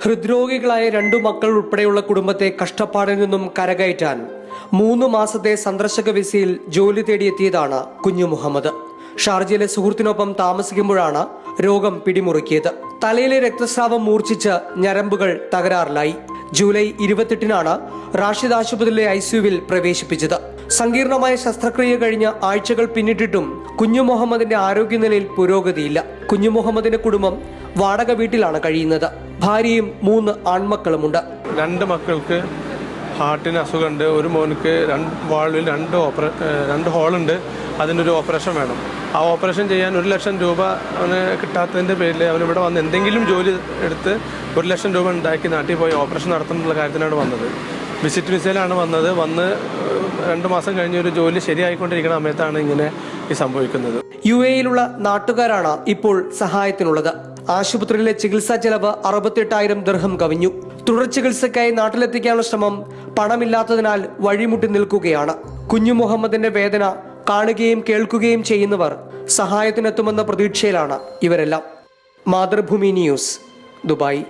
ഹൃദ്രോഗികളായ 2 മക്കൾ ഉൾപ്പെടെയുള്ള കുടുംബത്തെ കഷ്ടപ്പാടിൽ നിന്നും കരകയറ്റാൻ 3 മാസത്തെ സന്ദർശക വിസയിൽ ജോലി തേടിയെത്തിയതാണ് കുഞ്ഞു മുഹമ്മദ്. ഷാർജയിലെ സുഹൃത്തിനൊപ്പം താമസിക്കുമ്പോഴാണ് രോഗം പിടിമുറുക്കിയത്. തലയിലെ രക്തസ്രാവം മൂർച്ഛിച്ച് ഞരമ്പുകൾ തകരാറിലായി. ജൂലൈ 28-നാണ് റാഷിദ് ആശുപത്രിയിലെ ICUവിൽ പ്രവേശിപ്പിച്ചത്. സങ്കീർണമായ ശസ്ത്രക്രിയ കഴിഞ്ഞ ആഴ്ചകൾ പിന്നിട്ടിട്ടും കുഞ്ഞു മുഹമ്മദിന്റെ ആരോഗ്യനിലയിൽ പുരോഗതിയില്ല. കുഞ്ഞു മുഹമ്മദിന്റെ കുടുംബം വാടക വീട്ടിലാണ് കഴിയുന്നത്. ഭാര്യയും 3 ആൺമക്കളുമുണ്ട്. 2 മക്കൾക്ക് ഹാർട്ടിന് അസുഖമുണ്ട്. ഒരു മോനിക്ക് വാൾവിൽ 2 ഹോളുണ്ട്. അതിനൊരു ഓപ്പറേഷൻ വേണം. ആ ഓപ്പറേഷൻ ചെയ്യാൻ 1 ലക്ഷം രൂപ അവന് കിട്ടാത്തതിൻ്റെ പേരിൽ അവനിവിടെ വന്ന് എന്തെങ്കിലും ജോലി എടുത്ത് 1 ലക്ഷം രൂപ ഉണ്ടാക്കി നാട്ടിൽ പോയി ഓപ്പറേഷൻ നടത്തുന്നുള്ള കാര്യത്തിനാണ് വന്നത്. വിസിറ്റ് വിസയിലാണ് വന്നത്. വന്ന് 2 മാസം കഴിഞ്ഞ് ഒരു ജോലി ശരിയായിക്കൊണ്ടിരിക്കുന്ന സമയത്താണ് ഇങ്ങനെ സംഭവിക്കുന്നത്. UAE-യിലുള്ള നാട്ടുകാരാണ് ഇപ്പോൾ സഹായത്തിനുള്ളത്. ആശുപത്രിയിലെ ചികിത്സാ ചെലവ് 68,000 ദിർഹം കവിഞ്ഞു. തുടർ ചികിത്സയ്ക്കായി നാട്ടിലെത്തിക്കാനുള്ള ശ്രമം പണമില്ലാത്തതിനാൽ വഴിമുട്ടി നിൽക്കുകയാണ്. കുഞ്ഞു മുഹമ്മദിന്റെ വേദന കാണുകയും കേൾക്കുകയും ചെയ്യുന്നവർ സഹായത്തിനെത്തുമെന്ന പ്രതീക്ഷയിലാണ് ഇവരെല്ലാം. Mathrubhumi news, Dubai.